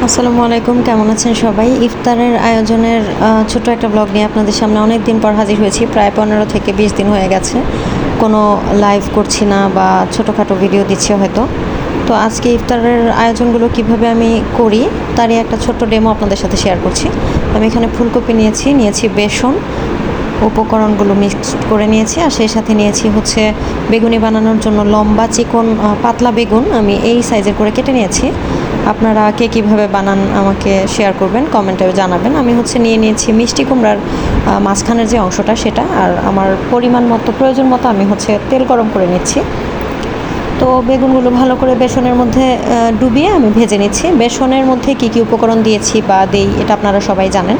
আসসালামু আলাইকুম, কেমন আছেন সবাই? ইফতারের আয়োজনের ছোট একটা ব্লগ নিয়ে আপনাদের সামনে অনেক দিন পর হাজির হয়েছি। প্রায় 15 থেকে 20 দিন হয়ে গেছে কোনো লাইভ করছি না বা ছোটোখাটো ভিডিও দিচ্ছি হয়তো। তো আজকে ইফতারের আয়োজনগুলো কিভাবে আমি করি তারই একটা ছোট্ট ডেমো আপনাদের সাথে শেয়ার করছি। আমি এখানে ফুলকপি নিয়েছি বেসন, উপকরণগুলো মিক্স করে নিয়েছি, আর সেই সাথে নিয়েছি হচ্ছে বেগুনি বানানোর জন্য লম্বা চিকন পাতলা বেগুন আমি এই সাইজের করে কেটে নিয়েছি। আপনারা কে কীভাবে বানান আমাকে শেয়ার করবেন, কমেন্টে জানাবেন। আমি নিয়েছি মিষ্টি কুমড়ার মাঝখানের যে অংশটা সেটা, আর আমার পরিমাণ মতো প্রয়োজন মতো আমি তেল গরম করে নিচ্ছি। তো বেগুনগুলো ভালো করে বেসনের মধ্যে ডুবিয়ে আমি ভেজে নিচ্ছি। বেসনের মধ্যে কী কী উপকরণ দিয়েছি বা দেই এটা আপনারা সবাই জানেন।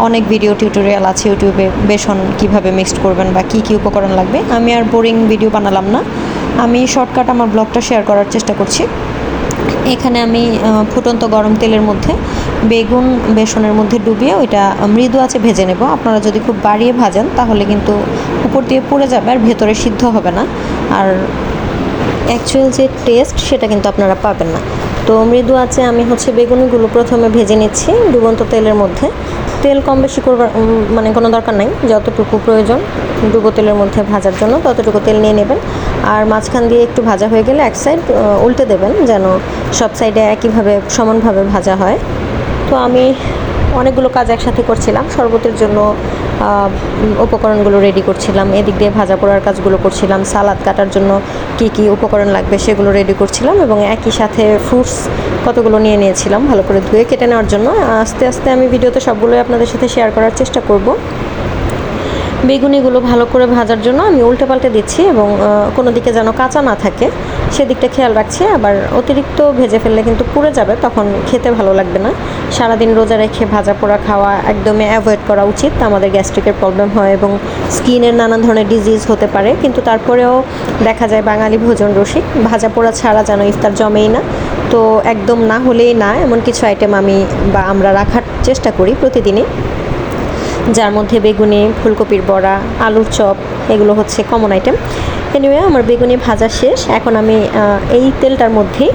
অনেক ভিডিও টিউটোরিয়াল আছে ইউটিউবে বেসন কিভাবে মিক্সড করবেন বা কী কী উপকরণ লাগবে। আমি আর বোরিং ভিডিও বানালাম না, আমি শর্টকাট আমার ব্লগটা শেয়ার করার চেষ্টা করছি। এখানে আমি ফুটন্ত গরম তেলের মধ্যে বেগুন বেসনের মধ্যে ডুবিয়ে ওইটা মৃদু আঁচে ভেজে নেব। আপনারা যদি খুব বাড়িয়ে ভাজেন তাহলে কিন্তু উপর দিয়ে পুড়ে যাবে আর ভেতরে সিদ্ধ হবে না, আর অ্যাকচুয়াল যে টেস্ট সেটা কিন্তু আপনারা পাবেন না। তো মৃদু আঁচে আমি বেগুনিগুলো প্রথমে ভেজে নিচ্ছি ডুবন্ত তেলের মধ্যে। তেল কম বেশি করবার কোনো দরকার নাই, যতটুকু প্রয়োজন ডুবো তেলের মধ্যে ভাজার জন্য ততটুকু তেল নিয়ে নেবেন। আর মাঝখান দিয়ে একটু ভাজা হয়ে গেলে এক সাইড উল্টে দেবেন যেন সব সাইডে একইভাবে সমানভাবে ভাজা হয়। তো আমি অনেকগুলো কাজ একসাথে করছিলাম। শরবতের জন্য উপকরণগুলো রেডি করছিলাম, এদিক দিয়ে ভাজা পোড়ার কাজগুলো করছিলাম, সালাদ কাটার জন্য কি কি উপকরণ লাগবে সেগুলো রেডি করছিলাম, এবং একই সাথে ফ্রুটস কতগুলো নিয়ে নিয়েছিলাম ভালো করে ধুয়ে কেটে নেওয়ার জন্য। আস্তে আস্তে আমি ভিডিওতে সবগুলোই আপনাদের সাথে শেয়ার করার চেষ্টা করব। বেগুনিগুলো ভালো করে ভাজার জন্য আমি উল্টে পাল্টে দিচ্ছি, এবং কোনো দিকে যেন কাঁচা না থাকে সেদিকটা খেয়াল রাখছি। আবার অতিরিক্ত ভেজে ফেললে কিন্তু পুড়ে যাবে, তখন খেতে ভালো লাগবে না। সারাদিন রোজা রেখে ভাজা পোড়া খাওয়া একদমই অ্যাভয়েড করা উচিত, আমাদের গ্যাস্ট্রিকের প্রবলেম হয় এবং স্কিনের নানান ধরনের ডিজিজ হতে পারে। কিন্তু তারপরেও দেখা যায় বাঙালি ভোজন রসিক, ভাজা পোড়া ছাড়া যেন ইফতার জমেই না। তো একদম না হলেই না এমন কিছু আইটেম আমরা রাখার চেষ্টা করি প্রতিদিনই, যার মধ্যে বেগুনি, ফুলকপির বড়া, আলুর চপ এগুলো কমন আইটেম। এনিওয়ে আমার বেগুনি ভাজা শেষ। এখন আমি এই তেলটার মধ্যেই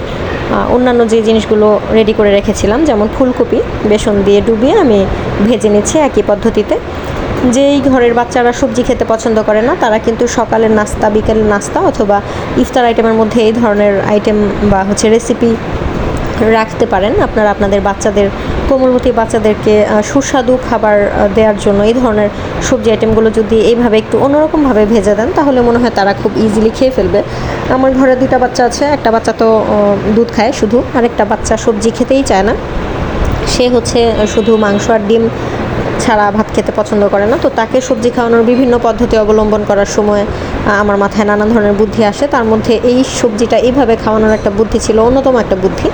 অন্যান্য যে জিনিসগুলো রেডি করে রেখেছিলাম, যেমন ফুলকপি বেসন দিয়ে ডুবিয়ে আমি ভেজে নিচ্ছি একই পদ্ধতিতে। যেই ঘরের বাচ্চারা সবজি খেতে পছন্দ করে না তারা কিন্তু সকালের নাস্তা, বিকেলের নাস্তা অথবা ইফতার আইটেমের মধ্যে এই ধরনের আইটেম বা রেসিপি রাখতে পারেন। আপনারা আপনাদের বাচ্চাদের, কোমলমতি বাচ্চাদেরকে সুস্বাদু খাবার দেওয়ার জন্য এই ধরনের সবজি আইটেমগুলো যদি এইভাবে একটু অন্যরকমভাবে ভেজে দেন তাহলে মনে হয় তারা খুব ইজিলি খেয়ে ফেলবে। আমার ঘরে 2টা বাচ্চা আছে, একটা বাচ্চা তো দুধ খায় শুধু, আরেকটা বাচ্চা সবজি খেতেই চায় না, সে শুধু মাংস আর ডিম ছাড়া ভাত খেতে পছন্দ করে না। তো তাকে সবজি খাওয়ানোর বিভিন্ন পদ্ধতি অবলম্বন করার সময় আমার মাথায় নানান ধরনের বুদ্ধি আসে, তার মধ্যে এই সবজিটা এইভাবে খাওয়ানোর একটা বুদ্ধি ছিল অন্যতম একটা বুদ্ধি।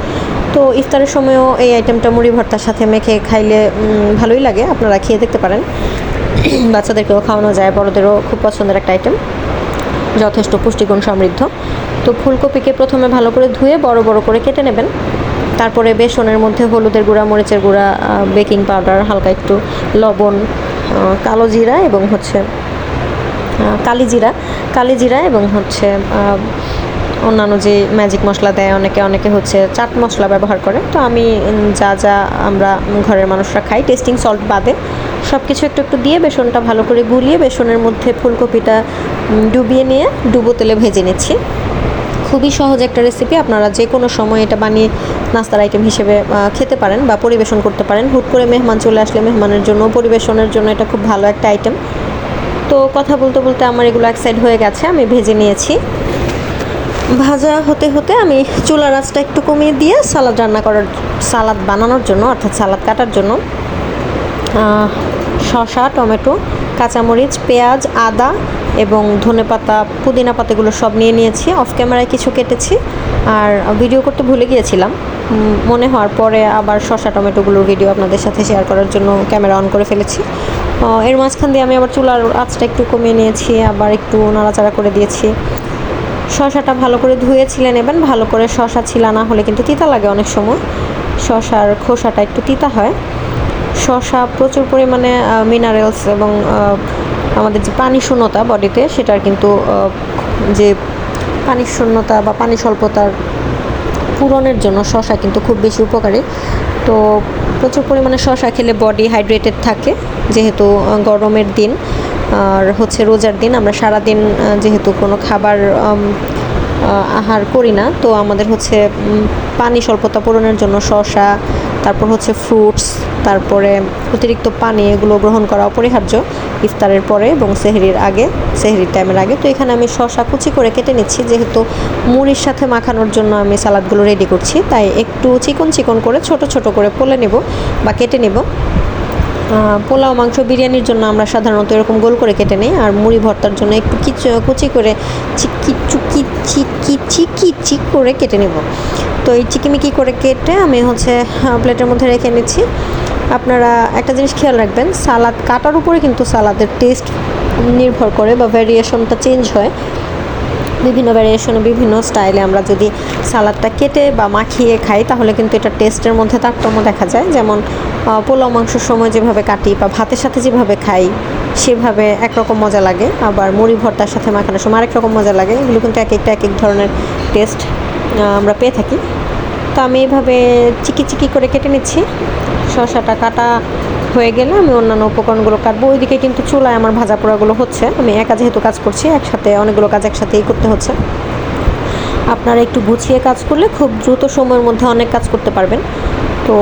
তো ইফতারের সময়ও এই আইটেমটা মুড়ি ভর্তার সাথে মেখে খাইলে ভালোই লাগে, আপনারা খেয়ে দেখতে পারেন। বাচ্চাদেরকেও খাওয়ানো যায়, বড়দেরও খুব পছন্দের একটা আইটেম, যথেষ্ট পুষ্টিগুণ সমৃদ্ধ। তো ফুলকপিকে প্রথমে ভালো করে ধুয়ে বড় বড় করে কেটে নেবেন। তারপরে বেসনের মধ্যে হলুদের গুঁড়া, মরিচের গুঁড়া, বেকিং পাউডার, হালকা একটু লবণ, কালো জিরা এবং কালি জিরা এবং অন্যান্য যে ম্যাজিক মশলা দেয় অনেকে চাট মশলা ব্যবহার করে। তো আমি যা আমরা ঘরের মানুষরা খাই টেস্টিং সল্ট বাদে সব কিছু একটু একটু দিয়ে বেসনটা ভালো করে গুলিয়ে বেসনের মধ্যে ফুলকপিটা ডুবিয়ে নিয়ে ডুবো তেলে ভেজে নিচ্ছি। খুবই সহজ একটা রেসিপি, আপনারা যে কোনো সময় এটা বানিয়ে নাস্তার আইটেম হিসেবে খেতে পারেন বা পরিবেশন করতে পারেন। হুট করে মেহমান চলে আসলে মেহমানের জন্য পরিবেশনের জন্য এটা খুব ভালো একটা আইটেম। তো কথা বলতে বলতে আমার এগুলো এক সাইড হয়ে গেছে, আমি ভেজে নিয়েছি। ভাজা হতে হতে আমি চুলার আঁচটা একটু কমিয়ে দিয়ে সালাদ বানানোর জন্য অর্থাৎ সালাদ কাটার জন্য শসা, টমেটো, কাঁচামরিচ, পেঁয়াজ, আদা এবং ধনেপাতা, পুদিনা পাতাগুলো সব নিয়ে নিয়েছি। অফ ক্যামেরায় কিছু কেটেছি আর ভিডিও করতে ভুলে গিয়েছিলাম, মনে হওয়ার পরে আবার শসা টমেটোগুলোর ভিডিও আপনাদের সাথে শেয়ার করার জন্য ক্যামেরা অন করে ফেলেছি। এর মাঝখান দিয়ে আমি আবার চুলার আঁচটা একটু কমিয়ে নিয়েছি, আবার একটু নাড়াচাড়া করে দিয়েছি। শসাটা ভালো করে ধুয়ে ছিলে নেবেন, ভালো করে শসা ছিলা না হলে কিন্তু তিতা লাগে অনেক সময়, শসার খোসাটা একটু তিতা হয়। শসা প্রচুর পরিমাণে মিনারেলস এবং আমাদের যে পানি শূন্যতা বডিতে সেটার কিন্তু যে পানি শূন্যতা বা পানি স্বল্পতার পূরণের জন্য শসা কিন্তু খুব বেশি উপকারী। তো প্রচুর পরিমাণে শসা খেলে বডি হাইড্রেটেড থাকে, যেহেতু গরমের দিন আর হচ্ছে রোজার দিন, আমরা সারাদিন যেহেতু কোনো খাবার আহার করি না, তো আমাদের হচ্ছে পানি স্বল্পতা পূরণের জন্য শসা, তারপর হচ্ছে ফ্রুটস, তারপরে অতিরিক্ত পানি, এগুলো গ্রহণ করা অপরিহার্য ইফতারের পরে এবং সেহরির আগে, সেহরির টাইমের আগে। তো এখানে আমি শসা কুচি করে কেটে নিচ্ছি, যেহেতু মুড়ির সাথে মাখানোর জন্য আমি সালাদগুলো রেডি করছি, তাই একটু চিকন চিকন করে ছোট ছোট করে পোলে নেব বা কেটে নেব। পোলাও, মাংস, বিরিয়ানির জন্য আমরা সাধারণত এরকম গোল করে কেটে নিই, আর মুড়ি ভর্তার জন্য একটু কুচি করে চিকি করে কেটে নেব। তো এই চিকিমিকি করে কেটে আমি হচ্ছে প্লেটের মধ্যে রেখে নিচ্ছি। আপনারা একটা জিনিস খেয়াল রাখবেন, সালাদ কাটার উপরে কিন্তু সালাদের টেস্ট নির্ভর করে বা ভ্যারিয়েশনটা চেঞ্জ হয়। বিভিন্ন ভ্যারিয়েশনে, বিভিন্ন স্টাইলে আমরা যদি সালাদটা কেটে বা মাখিয়ে খাই, তাহলে কিন্তু এটা টেস্টের মধ্যে তারতম্য দেখা যায়। যেমন পোলাও মাংসের সময় যেভাবে কাটি বা ভাতের সাথে যেভাবে খাই, সেভাবে একরকম মজা লাগে, আবার মুড়ি ভর্তার সাথে মাখানোর সময় আরেক রকম মজা লাগে। এগুলো কিন্তু এক এক ধরনের টেস্ট আমরা পেয়ে থাকি। তো আমি এইভাবে চিকি করে কেটে নিচ্ছি। শসাটা কাটা হয়ে গেলে আমি অন্যান্য উপকরণগুলো কাটবো। ওইদিকে কিন্তু চুলায় আমার ভাজা পোড়াগুলো হচ্ছে। আমি একা যেহেতু কাজ করছি, একসাথে অনেকগুলো কাজ একসাথেই করতে হচ্ছে। আপনারা একটু গুছিয়ে কাজ করলে খুব দ্রুত সময়ের মধ্যে অনেক কাজ করতে পারবেন। তো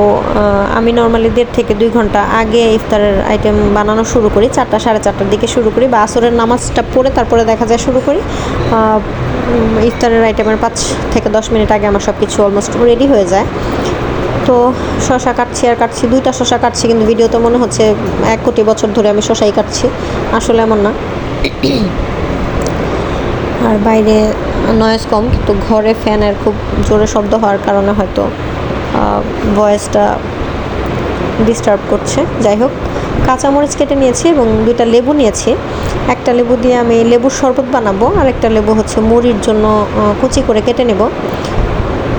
আমি নর্মালি 1.5 থেকে 2 ঘন্টা আগে ইফতারের আইটেম বানানো শুরু করি। 4টা সাড়ে 4টার দিকে শুরু করি, বা আসরের নামাজটা পড়ে তারপরে দেখা যায় শুরু করি। ইফতারের আইটেমের 5 থেকে 10 মিনিট আগে আমার সব কিছু অলমোস্ট রেডি হয়ে যায়। তো শসা কাটছি আর কাটছি, 2টা শসা কাটছি, কিন্তু ভিডিওতে মনে হচ্ছে 1 কোটি বছর ধরে আমি শসাই কাটছি। আসলে এমন না। আর বাইরে নয়েজ কম, কিন্তু ঘরে ফ্যানের খুব জোরে শব্দ হওয়ার কারণে হয়তো ভয়েসটা ডিস্টার্ব করছে। যাই হোক, কাঁচামরিচ কেটে নিয়েছি এবং 2টা লেবু নিয়েছি। একটা লেবু দিয়ে আমি লেবুর শরবত বানাবো, আর একটা লেবু হচ্ছে মুড়ির জন্য কুচি করে কেটে নেব।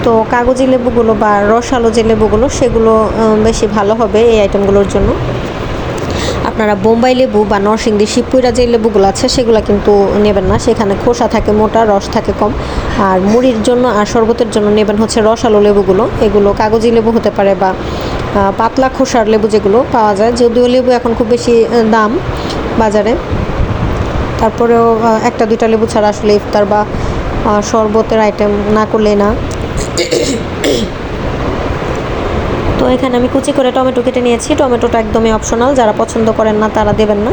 তো কাগজি লেবুগুলো বা রসালো যে লেবুগুলো, সেগুলো বেশি ভালো হবে এই আইটেমগুলোর জন্য। আপনারা বোম্বাই লেবু বা নরসিংদী শিবপুরা যে লেবুগুলো আছে, সেগুলো কিন্তু নেবেন না, সেখানে খোসা থাকে মোটা, রস থাকে কম। আর মুড়ির জন্য আর শরবতের জন্য নেবেন হচ্ছে রসালো লেবুগুলো। এগুলো কাগজি লেবু হতে পারে বা পাতলা খোসার লেবু যেগুলো পাওয়া যায়, যদিও লেবু এখন খুব বেশি দাম বাজারে, তারপরেও 1-2টা লেবু ছাড়া আসলে ইফতার বা শরবতের আইটেম না করলেই না। তো এখানে আমি কুচি করে টমেটো কেটে নিয়েছি। টমেটোটা একদমই অপশনাল, যারা পছন্দ করেন না তারা দেবেন না,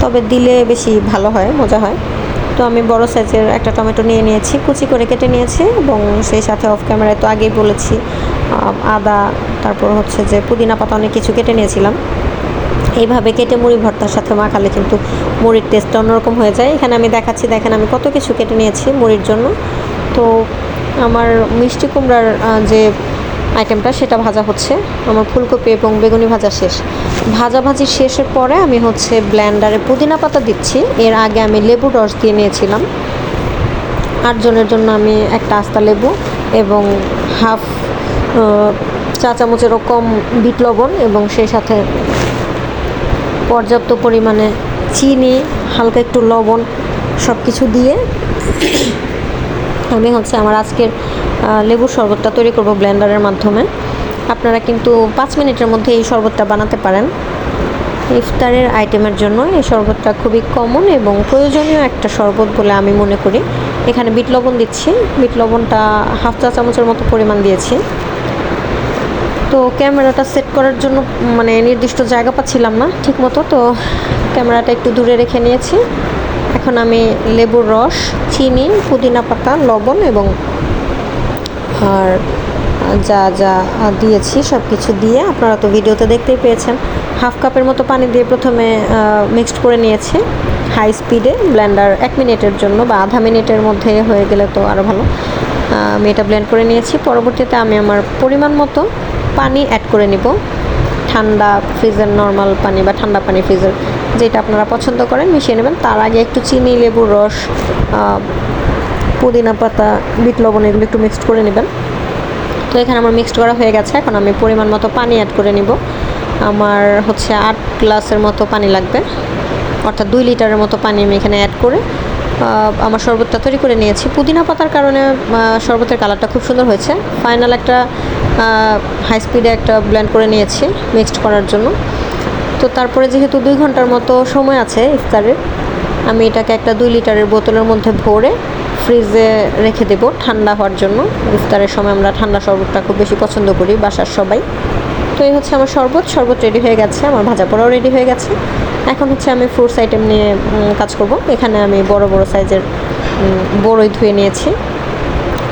তবে দিলে বেশি ভালো হয়, মজা হয়। তো আমি বড় সাইজের একটা টমেটো নিয়েছি, কুচি করে কেটে নিয়েছি, এবং সেই সাথে অফ ক্যামেরায় তো আগেই বলেছি আদা, তারপর হচ্ছে যে পুদিনা পাতা, অনেক কিছু কেটে নিয়েছিলাম। এইভাবে কেটে মুড়ি ভর্তার সাথে মাখালে কিন্তু মুড়ির টেস্টটা অন্যরকম হয়ে যায়। এখানে আমি দেখাচ্ছি, দেখেন আমি কত কিছু কেটে নিয়েছি মুড়ির জন্য। তো আমার মিষ্টি কুমড়ার যে আইটেমটা, সেটা ভাজা হচ্ছে। আমার ফুলকপি এবং বেগুনি ভাজা শেষ। ভাজাভাজি শেষের পরে আমি হচ্ছে ব্লেন্ডারে পুদিনা পাতা দিচ্ছি। এর আগে আমি লেবুর রস দিয়ে নিয়েছিলাম। 8 জনের জন্য আমি একটা আস্তা লেবু এবং হাফ চা চামচেরও কম বিট লবণ, এবং সেই সাথে পর্যাপ্ত পরিমাণে চিনি, হালকা একটু লবণ, সব কিছু দিয়ে আমি হচ্ছে আমার আজকের লেবুর শরবতটা তৈরি করব ব্লেন্ডারের মাধ্যমে। আপনারা কিন্তু 5 মিনিটের মধ্যে এই শরবতটা বানাতে পারেন। ইফতারের আইটেমের জন্য এই শরবতটা খুবই কমন এবং প্রয়োজনীয় একটা শরবত বলে আমি মনে করি। এখানে বিট লবণ দিচ্ছি, বিট লবণটা হাফ চা চামচের মতো পরিমাণ দিয়েছি। তো ক্যামেরাটা সেট করার জন্য মানে নির্দিষ্ট জায়গা পাচ্ছিলাম না ঠিক মতো, তো ক্যামেরাটা একটু দূরে রেখে নিয়েছি। এখন আমি লেবুর রস, চিনি, পুদিনা পাতা, লবণ এবং আর যা যা দিয়েছি সব কিছু দিয়ে, আপনারা তো ভিডিওতে দেখতেই পেয়েছেন, হাফ কাপের মতো পানি দিয়ে প্রথমে মিক্সড করে নিয়েছি হাই স্পিডে। ব্লেন্ডার 1 মিনিটের জন্য বা আধা মিনিটের মধ্যে হয়ে গেলে তো আরও ভালো। আমি এটা ব্লেন্ড করে নিয়েছি। পরবর্তীতে আমি আমার পরিমাণ মতো পানি অ্যাড করে নিব। ঠান্ডা ফ্রিজের নর্মাল পানি বা ঠান্ডা পানি ফ্রিজের, যেটা আপনারা পছন্দ করেন মিশিয়ে নেবেন। তার আগে একটু চিনি, লেবুর রস, পুদিনা পাতা, বিট লবণ এগুলো একটু মিক্সড করে নেবেন। তো এখানে আমার মিক্সড করা হয়ে গেছে। এখন আমি পরিমাণ মতো পানি অ্যাড করে নিব। আমার হচ্ছে 8 গ্লাসের মতো পানি লাগবে, অর্থাৎ 2 লিটারের মতো পানি আমি এখানে অ্যাড করে আমার শরবতটা তৈরি করে নিয়েছি। পুদিনা পাতার কারণে শরবতের কালারটা খুব সুন্দর হয়েছে। ফাইনাল একটা হাই স্পিডে একটা ব্লেন্ড করে নিয়েছি মিক্সড করার জন্য। তো তারপরে যেহেতু 2 ঘন্টার মতো সময় আছে ইফতারের, আমি এটাকে একটা 2 লিটারের বোতলের মধ্যে ভরে ফ্রিজে রেখে দেব ঠান্ডা হওয়ার জন্য। ইফতারের সময় আমরা ঠান্ডা শরবতটা খুব বেশি পছন্দ করি বাসার সবাই। তো এই হচ্ছে আমার শরবত রেডি হয়ে গেছে, আমার ভাজা পোড়াও রেডি হয়ে গেছে। এখন হচ্ছে আমি ফ্রুটস আইটেম নিয়ে কাজ করব। এখানে আমি বড় সাইজের বড়ই ধুয়ে নিয়েছি।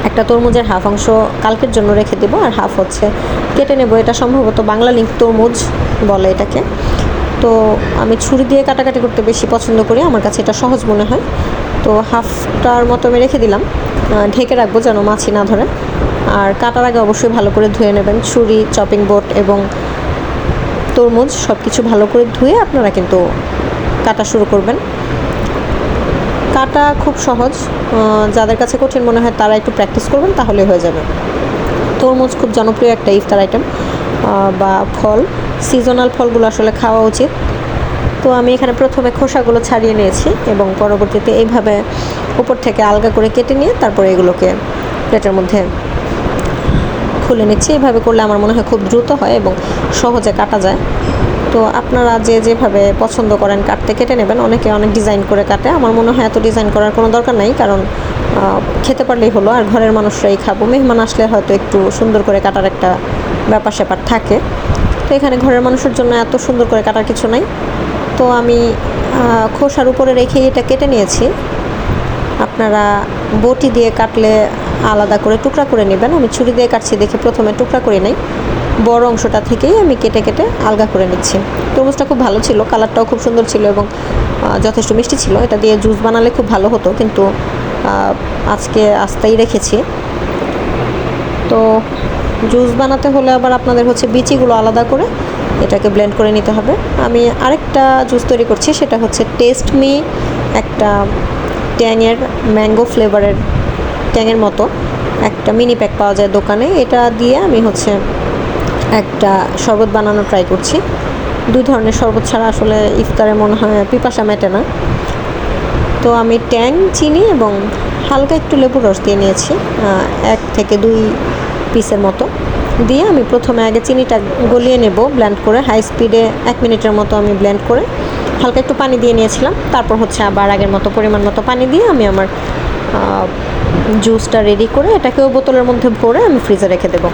একটা তরমুজের হাফ অংশ কালকের জন্য রেখে দেবো, আর হাফ হচ্ছে কেটে নেব। এটা সম্ভবত বাংলা লিঙ্ক তরমুজ বলে এটাকে। তো আমি ছুরি দিয়ে কাটাকাটি করতে বেশি পছন্দ করি, আমার কাছে এটা সহজ মনে হয়। তো হাফটার মতো আমি রেখে দিলাম, ঢেকে রাখবো যেন মাছি না ধরে। আর কাটার আগে অবশ্যই ভালো করে ধুয়ে নেবেন। ছুরি, চপিং বোর্ড এবং তরমুজ সব কিছু ভালো করে ধুয়ে আপনারা কিন্তু কাটা শুরু করবেন। কাটা খুব সহজ, যাদের কাছে কঠিন মনে হয় তারা একটু প্র্যাকটিস করবেন, তাহলে হয়ে যাবে। তরমুজ খুব জনপ্রিয় একটা ইফতার আইটেম বা ফল। সিজনাল ফলগুলো আসলে খাওয়া উচিত। তো আমি এখানে প্রথমে খোসাগুলো ছাড়িয়ে নিয়েছি এবং পরবর্তীতে এইভাবে উপর থেকে আলগা করে কেটে নিয়ে তারপরে এগুলোকে প্লেটের মধ্যে খুলে নিচ্ছি। এইভাবে করলে আমার মনে হয় খুব দ্রুত হয় এবং সহজে কাটা যায়। তো আপনারা যেভাবে পছন্দ করেন কাটতে কেটে নেবেন। অনেকে অনেক ডিজাইন করে কাটে, আমার মনে হয় এত ডিজাইন করার কোনো দরকার নেই, কারণ খেতে পারলেই হলো। আর ঘরের মানুষরাই খাবো, মেহমান আসলে হয়তো একটু সুন্দর করে কাটার একটা ব্যাপার স্যাপার থাকে। তো এখানে ঘরের মানুষের জন্য এত সুন্দর করে কাটার কিছু নাই। তো আমি খোসার উপরে রেখে এটা কেটে নিয়েছি। আপনারা বটি দিয়ে কাটলে আলাদা করে টুকরা করে নেবেন। আমি ছুরি দিয়ে কাটছি দেখে প্রথমে টুকরা করে নেই, বড় অংশটা থেকেই আমি কেটে আলগা করে নিচ্ছি। তরমুজটা খুব ভালো ছিল, কালারটাও খুব সুন্দর ছিল এবং যথেষ্ট মিষ্টি ছিল। এটা দিয়ে জুস বানালে খুব ভালো হতো, কিন্তু আজকে আস্তেই রেখেছি। তো জুস বানাতে হলে আবার আপনাদের হচ্ছে বিচিগুলো আলাদা করে এটাকে ব্লেন্ড করে নিতে হবে। আমি আরেকটা জুস তৈরি করছি, সেটা হচ্ছে টেস্ট মি, একটা ট্যাংয়ের ম্যাঙ্গো ফ্লেভারের ট্যাংয়ের মতো একটা মিনি প্যাক পাওয়া যায় দোকানে। এটা দিয়ে আমি হচ্ছে একটা শরবত বানানো ট্রাই করছি। 2 ধরনের শরবত ছাড়া আসলে ইফতারে মনে হয় পিপাসা মেটে না। তো আমি ট্যাং, চিনি এবং হালকা একটু লেবুর রস দিয়ে নিয়েছি, 1 থেকে 2 পিসের মতো দিয়ে আমি প্রথমে আগে চিনিটা গলিয়ে নেব ব্লেন্ড করে। হাই স্পিডে 1 মিনিটের মতো আমি ব্লেন্ড করে হালকা একটু পানি দিয়ে নিয়েছিলাম। তারপর হচ্ছে আবার আগের মতো পরিমাণ মতো পানি দিয়ে আমি আমার জুসটা রেডি করে এটাকেও বোতলের মধ্যে ভরে আমি ফ্রিজে রেখে দেবো।